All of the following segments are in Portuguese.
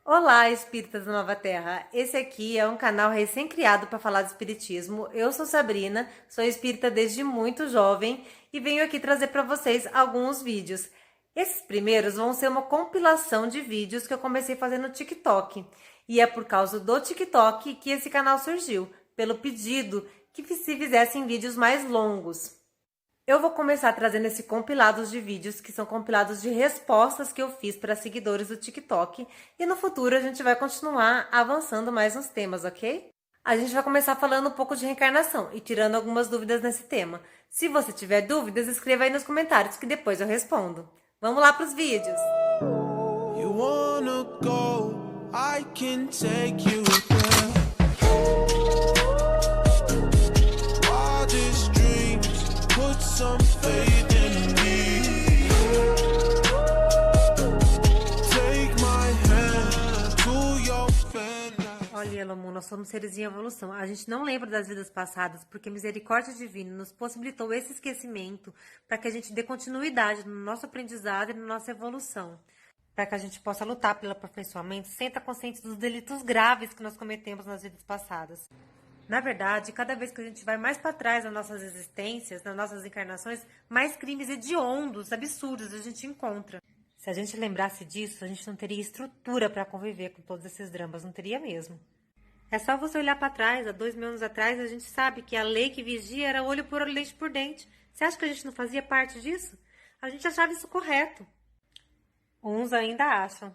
Olá, espíritas da Nova Terra. Esse aqui é um canal recém-criado para falar de espiritismo. Eu sou Sabrina, sou espírita desde muito jovem e venho aqui trazer para vocês alguns vídeos. Esses primeiros vão ser uma compilação de vídeos que eu comecei a fazer no TikTok. E é por causa do TikTok que esse canal surgiu, pelo pedido que se fizessem vídeos mais longos. Eu vou começar trazendo esse compilados de vídeos, que são compilados de respostas que eu fiz para seguidores do TikTok. E no futuro a gente vai continuar avançando mais nos temas, ok? A gente vai começar falando um pouco de reencarnação e tirando algumas dúvidas nesse tema. Se você tiver dúvidas, escreva aí nos comentários que depois eu respondo. Vamos lá para os vídeos! You wanna go, I can take you there. Wildest dreams, put some faith in me. Take my hand to your fan. Olha, Elomu, nós somos seres em evolução. A gente não lembra das vidas passadas porque a misericórdia divina nos possibilitou esse esquecimento para que a gente dê continuidade no nosso aprendizado e na nossa evolução. Para que a gente possa lutar pelo aperfeiçoamento sem estar consciente dos delitos graves que nós cometemos nas vidas passadas. Na verdade, cada vez que a gente vai mais para trás nas nossas existências, nas nossas encarnações, mais crimes hediondos, absurdos a gente encontra. Se a gente lembrasse disso, a gente não teria estrutura para conviver com todos esses dramas, não teria mesmo. É só você olhar para trás, há 2000 anos atrás, a gente sabe que a lei que vigia era olho por olho, dente por dente. Você acha que a gente não fazia parte disso? A gente achava isso correto. Uns ainda acham.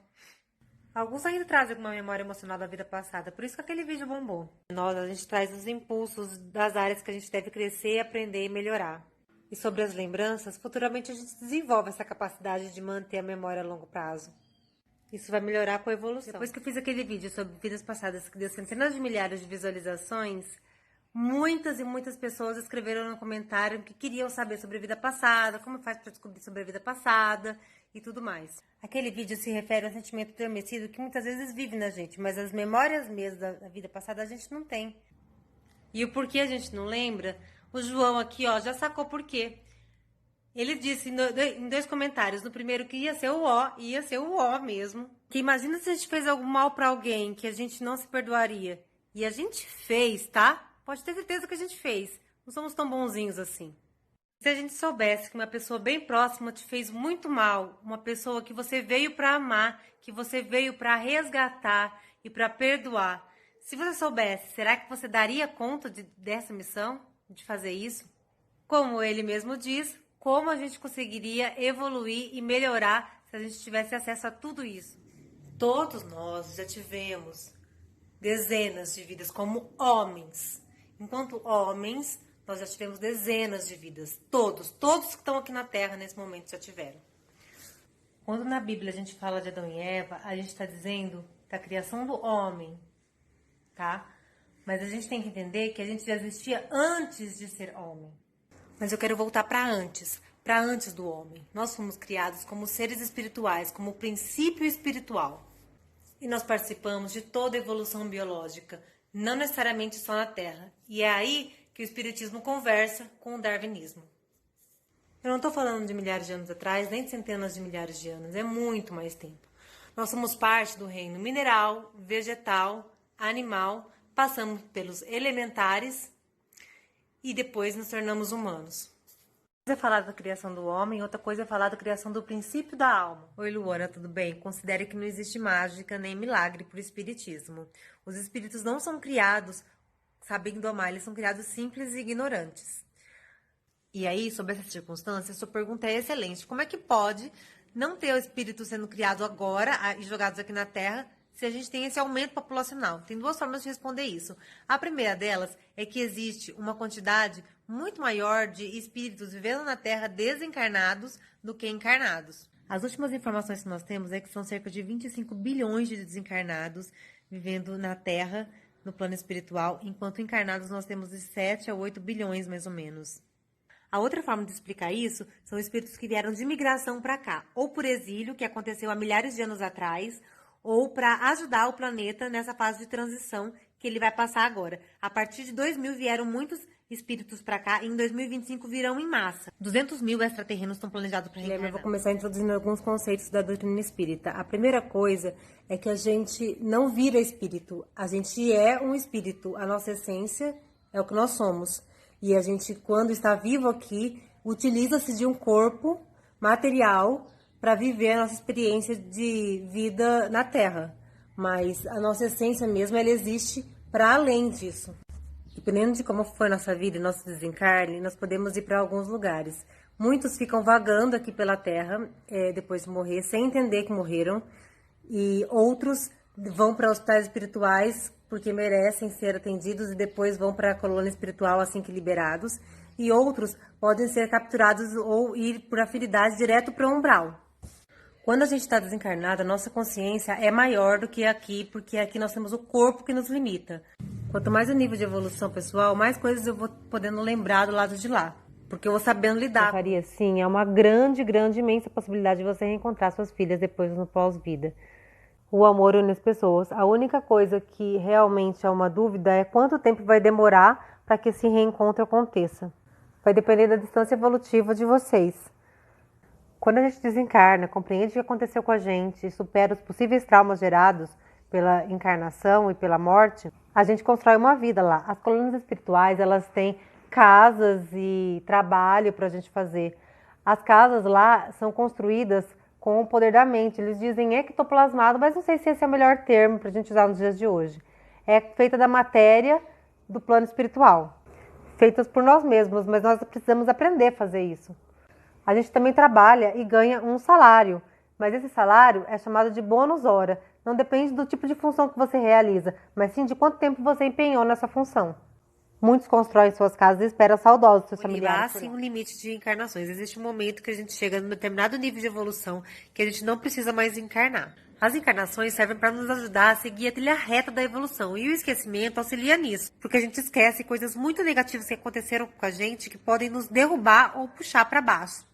Alguns ainda trazem alguma memória emocional da vida passada, por isso que aquele vídeo bombou. A gente traz os impulsos das áreas que a gente deve crescer, aprender e melhorar. E sobre as lembranças, futuramente a gente desenvolve essa capacidade de manter a memória a longo prazo. Isso vai melhorar com a evolução. Depois que eu fiz aquele vídeo sobre vidas passadas que deu centenas de milhares de visualizações, muitas e muitas pessoas escreveram no comentário que queriam saber sobre a vida passada, como faz para descobrir sobre a vida passada e tudo mais. Aquele vídeo se refere a um sentimento adormecido que muitas vezes vive na gente, mas as memórias mesmo da vida passada a gente não tem. E o porquê a gente não lembra, o João aqui ó, já sacou por quê. Ele disse em dois comentários, no primeiro que ia ser o ó mesmo. Que imagina se a gente fez algum mal pra alguém que a gente não se perdoaria. E a gente fez, tá? Pode ter certeza que a gente fez. Não somos tão bonzinhos assim. Se a gente soubesse que uma pessoa bem próxima te fez muito mal, uma pessoa que você veio pra amar, que você veio pra resgatar e pra perdoar. Se você soubesse, será que você daria conta dessa missão, de fazer isso? Como ele mesmo diz, como a gente conseguiria evoluir e melhorar se a gente tivesse acesso a tudo isso? Todos nós já tivemos dezenas de vidas como homens. Enquanto homens, nós já tivemos dezenas de vidas. Todos que estão aqui na Terra nesse momento já tiveram. Quando na Bíblia a gente fala de Adão e Eva, a gente está dizendo da criação do homem, tá? Mas a gente tem que entender que a gente já existia antes de ser homem. Mas eu quero voltar para antes do homem. Nós fomos criados como seres espirituais, como princípio espiritual. E nós participamos de toda a evolução biológica, não necessariamente só na Terra. E é aí que o espiritismo conversa com o darwinismo. Eu não estou falando de milhares de anos atrás, nem de centenas de milhares de anos, é muito mais tempo. Nós somos parte do reino mineral, vegetal, animal, passamos pelos elementares e depois nos tornamos humanos. Uma coisa é falar da criação do homem, outra coisa é falar da criação do princípio da alma. Oi, Luana, tudo bem? Considere que não existe mágica nem milagre por espiritismo. Os espíritos não são criados sabendo amar, eles são criados simples e ignorantes. E aí, sobre essa circunstância, sua pergunta é excelente. Como é que pode não ter o espírito sendo criado agora e jogados aqui na Terra se a gente tem esse aumento populacional? Tem duas formas de responder isso. A primeira delas é que existe uma quantidade muito maior de espíritos vivendo na Terra desencarnados do que encarnados. As últimas informações que nós temos é que são cerca de 25 bilhões de desencarnados vivendo na Terra, no plano espiritual, enquanto encarnados nós temos de 7 a 8 bilhões, mais ou menos. A outra forma de explicar isso são espíritos que vieram de migração para cá, ou por exílio, que aconteceu há milhares de anos atrás, ou para ajudar o planeta nessa fase de transição que ele vai passar agora. A partir de 2000 vieram muitos espíritos para cá, e em 2025 virão em massa. 200 mil extraterrenos estão planejados para reencarnar. Eu vou começar introduzindo alguns conceitos da doutrina espírita. A primeira coisa é que a gente não vira espírito, a gente é um espírito, a nossa essência é o que nós somos. E a gente, quando está vivo aqui, utiliza-se de um corpo material para viver a nossa experiência de vida na Terra. Mas a nossa essência mesmo, ela existe para além disso. Dependendo de como for nossa vida e nosso desencarne, nós podemos ir para alguns lugares. Muitos ficam vagando aqui pela Terra, depois de morrer, sem entender que morreram. E outros vão para hospitais espirituais porque merecem ser atendidos e depois vão para a colônia espiritual assim que liberados. E outros podem ser capturados ou ir por afinidade direto para o umbral. Quando a gente está desencarnado, a nossa consciência é maior do que aqui, porque aqui nós temos o corpo que nos limita. Quanto mais o nível de evolução pessoal, mais coisas eu vou podendo lembrar do lado de lá, porque eu vou sabendo lidar. Faria, sim, é uma grande, imensa possibilidade de você reencontrar suas filhas depois no pós-vida. O amor une as pessoas. A única coisa que realmente é uma dúvida é quanto tempo vai demorar para que esse reencontro aconteça. Vai depender da distância evolutiva de vocês. Quando a gente desencarna, compreende o que aconteceu com a gente, supera os possíveis traumas gerados pela encarnação e pela morte, a gente constrói uma vida lá. As colônias espirituais, elas têm casas e trabalho para a gente fazer. As casas lá são construídas com o poder da mente. Eles dizem ectoplasmado, mas não sei se esse é o melhor termo para a gente usar nos dias de hoje. É feita da matéria do plano espiritual. Feitas por nós mesmos, mas nós precisamos aprender a fazer isso. A gente também trabalha e ganha um salário, mas esse salário é chamado de bônus hora. Não depende do tipo de função que você realiza, mas sim de quanto tempo você empenhou nessa função. Muitos constroem suas casas e esperam saudosos seus familiares. Há sim um limite de encarnações. Existe um momento que a gente chega num determinado nível de evolução que a gente não precisa mais encarnar. As encarnações servem para nos ajudar a seguir a trilha reta da evolução, e o esquecimento auxilia nisso, porque a gente esquece coisas muito negativas que aconteceram com a gente que podem nos derrubar ou puxar para baixo.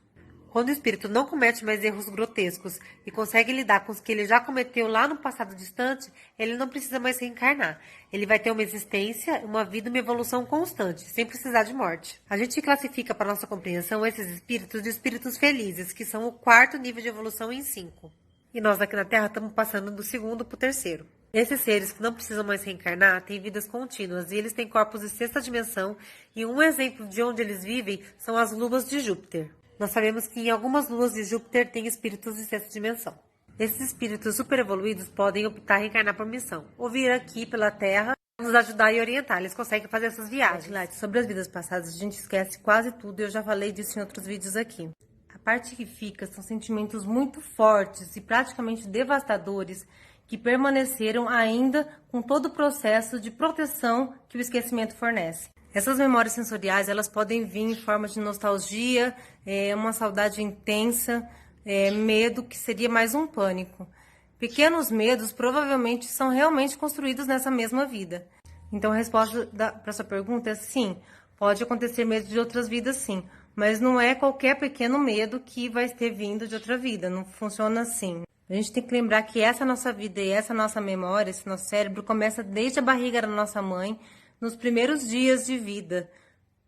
Quando o espírito não comete mais erros grotescos e consegue lidar com os que ele já cometeu lá no passado distante, ele não precisa mais reencarnar. Ele vai ter uma existência, uma vida e uma evolução constante, sem precisar de morte. A gente classifica para nossa compreensão esses espíritos de espíritos felizes, que são o 4º nível de evolução em 5. E nós aqui na Terra estamos passando do 2º para o 3º. Esses seres que não precisam mais reencarnar têm vidas contínuas e eles têm corpos de 6ª dimensão, e um exemplo de onde eles vivem são as luas de Júpiter. Nós sabemos que em algumas luas de Júpiter tem espíritos de 6ª dimensão. Esses espíritos super evoluídos podem optar a reencarnar por missão, ou vir aqui pela Terra, nos ajudar e orientar. Eles conseguem fazer essas viagens. Sobre as vidas passadas, a gente esquece quase tudo, eu já falei disso em outros vídeos aqui. A parte que fica são sentimentos muito fortes e praticamente devastadores que permaneceram ainda com todo o processo de proteção que o esquecimento fornece. Essas memórias sensoriais, elas podem vir em forma de nostalgia, uma saudade intensa, medo, que seria mais um pânico. Pequenos medos provavelmente são realmente construídos nessa mesma vida. Então a resposta para sua pergunta é sim, pode acontecer medo de outras vidas sim, mas não é qualquer pequeno medo que vai ter vindo de outra vida, não funciona assim. A gente tem que lembrar que essa nossa vida e essa nossa memória, esse nosso cérebro, começa desde a barriga da nossa mãe, nos primeiros dias de vida.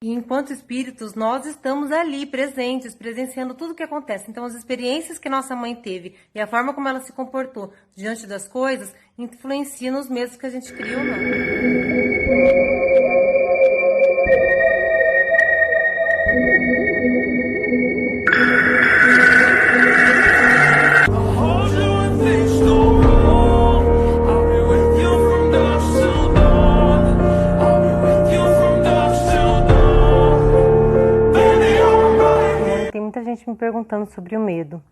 E enquanto espíritos, nós estamos ali, presentes, presenciando tudo o que acontece. Então, as experiências que nossa mãe teve e a forma como ela se comportou diante das coisas, influenciam nos medos que a gente cria ou não. Me perguntando sobre o medo.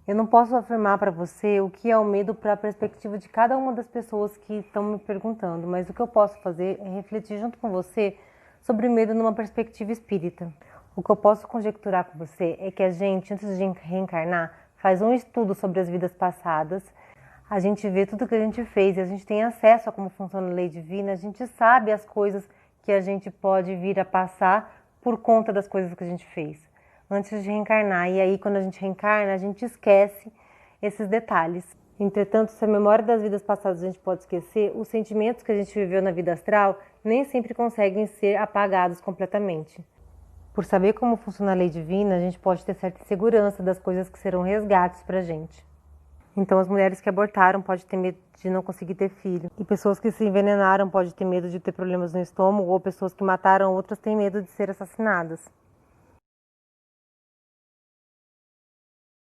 Eu não posso afirmar para você o que é o medo para a perspectiva de cada uma das pessoas que estão me perguntando, mas o que eu posso fazer é refletir junto com você sobre o medo numa perspectiva espírita. O que eu posso conjecturar com você é que a gente, antes de reencarnar, faz um estudo sobre as vidas passadas, a gente vê tudo que a gente fez e a gente tem acesso a como funciona a lei divina, a gente sabe as coisas que a gente pode vir a passar por conta das coisas que a gente fez antes de reencarnar. E aí, quando a gente reencarna, a gente esquece esses detalhes. Entretanto, se a memória das vidas passadas a gente pode esquecer, os sentimentos que a gente viveu na vida astral nem sempre conseguem ser apagados completamente. Por saber como funciona a lei divina, a gente pode ter certa segurança das coisas que serão resgates pra gente. Então, as mulheres que abortaram podem ter medo de não conseguir ter filho. E pessoas que se envenenaram podem ter medo de ter problemas no estômago, ou pessoas que mataram outras têm medo de ser assassinadas.